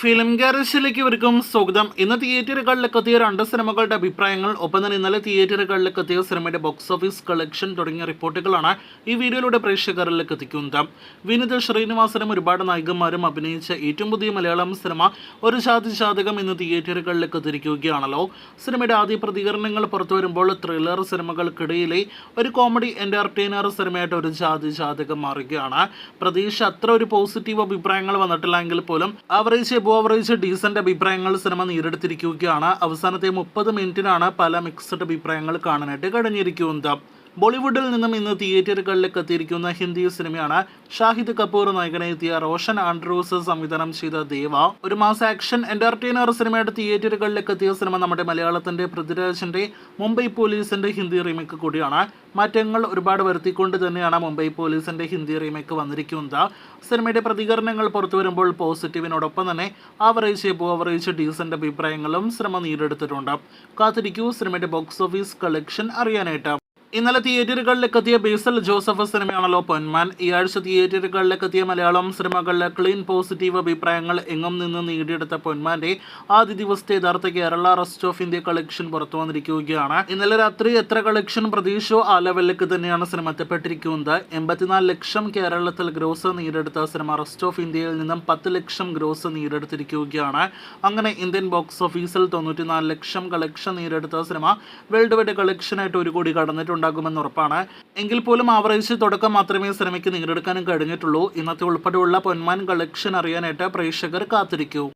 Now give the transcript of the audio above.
Film ഗാരേജിലേക്ക് ഇവർക്കും സ്വാഗതം. ഇന്ന് തിയേറ്ററുകളിലേക്ക് എത്തിയ രണ്ട് സിനിമകളുടെ അഭിപ്രായങ്ങൾ, ഒപ്പം തന്നെ ഇന്നലെ തിയേറ്ററുകളിലേക്ക് എത്തിയ സിനിമയുടെ ബോക്സ് ഓഫീസ് കളക്ഷൻ തുടങ്ങിയ റിപ്പോർട്ടുകളാണ് ഈ വീഡിയോയിലൂടെ പ്രേക്ഷകരിലേക്ക് എത്തിക്കുന്നത്. വിനീത് ശ്രീനിവാസനും ഒരുപാട് നായികന്മാരും അഭിനയിച്ച ഏറ്റവും പുതിയ മലയാളം സിനിമ ഒരു ജാതിജാതകം ഇന്ന് തിയേറ്ററുകളിലേക്ക് എത്തിയിരിക്കുകയാണല്ലോ. സിനിമയുടെ ആദ്യ പ്രതികരണങ്ങൾ പുറത്തു വരുമ്പോൾ ത്രില്ലർ സിനിമകൾക്കിടയിലെ ഒരു കോമഡി എന്റർടൈനർ സിനിമയായിട്ട് ഒരു ജാതിജാതകം മാറുകയാണ്. പ്രതീക്ഷ അത്ര ഒരു പോസിറ്റീവ് അഭിപ്രായങ്ങൾ വന്നിട്ടില്ലെങ്കിൽ പോലും ആവറേജ് ഡീസന്റ് അഭിപ്രായങ്ങൾ സിനിമ നേരിടുത്തിരിക്കുകയാണ്. അവസാനത്തെ 30 മിനിറ്റിനാണ് പല മിക്സഡ് അഭിപ്രായങ്ങൾ കാണാനായിട്ട് കഴിഞ്ഞിരിക്കുന്നത്. ബോളിവുഡിൽ നിന്നും ഇന്ന് തിയേറ്ററുകളിലേക്ക് എത്തിയിരിക്കുന്ന ഹിന്ദി സിനിമയാണ് ഷാഹിദ് കപൂർ നായകനെത്തിയ റോഷൻ ആൻഡ്രൂസ് സംവിധാനം ചെയ്ത ദേവ. ഒരു മാസ് ആക്ഷൻ എന്റർടൈനർ സിനിമയുടെ തിയേറ്ററുകളിലേക്ക് എത്തിയ സിനിമ നമ്മുടെ മലയാളത്തിന്റെ പൃഥ്വിരാജിന്റെ മുംബൈ പോലീസിന്റെ ഹിന്ദി റീമേക്ക് കൂടിയാണ്. മാറ്റങ്ങൾ ഒരുപാട് വരുത്തിക്കൊണ്ട് തന്നെയാണ് മുംബൈ പോലീസിന്റെ ഹിന്ദി റീമേക്ക് വന്നിരിക്കുന്നത്. സിനിമയുടെ പ്രതികരണങ്ങൾ പുറത്തു വരുമ്പോൾ പോസിറ്റീവിനോടൊപ്പം തന്നെ ആവറേജ് ഡീസന്റ് അഭിപ്രായങ്ങളും സിനിമ നേടിയെടുത്തിട്ടുണ്ട്. കാത്തിരിക്കൂ സിനിമയുടെ ബോക്സ് ഓഫീസ് കളക്ഷൻ അറിയാനായിട്ട്. ഇന്നലെ തിയേറ്ററുകളിലേക്ക് എത്തിയ ബേസൽ ജോസഫ് സിനിമയാണല്ലോ പൊന്മാൻ. ഈ ആഴ്ച തിയേറ്ററുകളിലേക്ക് എത്തിയ മലയാളം സിനിമകളിലെ ക്ലീൻ പോസിറ്റീവ് അഭിപ്രായങ്ങൾ എങ്ങും നിന്ന് നേടിയെടുത്ത പൊന്മാന്റെ ആദ്യ ദിവസത്തെ യഥാർത്ഥ Kerala rest of India collection പുറത്തു വന്നിരിക്കുകയാണ്. ഇന്നലെ രാത്രി എത്ര കളക്ഷൻ പ്രതീക്ഷയോ ആ ലെവലിലേക്ക് തന്നെയാണ് സിനിമ എത്തപ്പെട്ടിരിക്കുന്നത്. 84 ലക്ഷം കേരളത്തിൽ ഗ്രോസ് നേടിയെടുത്ത സിനിമ റെസ്റ്റ് ഓഫ് ഇന്ത്യയിൽ നിന്നും 10 ലക്ഷം ഗ്രോസ് നേടിയെടുത്തിരിക്കുകയാണ്. അങ്ങനെ ഇന്ത്യൻ ബോക്സ് ഓഫീസിൽ 94 ലക്ഷം കളക്ഷൻ നേടിയെടുത്ത സിനിമ വേൾഡ് വൈഡ് കളക്ഷനായിട്ട് 1 കോടി കടന്നിട്ടുണ്ട് ഉറപ്പാണ്. എങ്കിൽ പോലും ആവറേജ് തുടക്കം മാത്രമേ സിനിമയ്ക്ക് നേടിയെടുക്കാനും കഴിഞ്ഞിട്ടുള്ളൂ. ഇന്നത്തെ ഉൾപ്പെടെയുള്ള പൊന്മാൻ കളക്ഷൻ അറിയാനായിട്ട് പ്രേക്ഷകർ കാത്തിരിക്കൂ.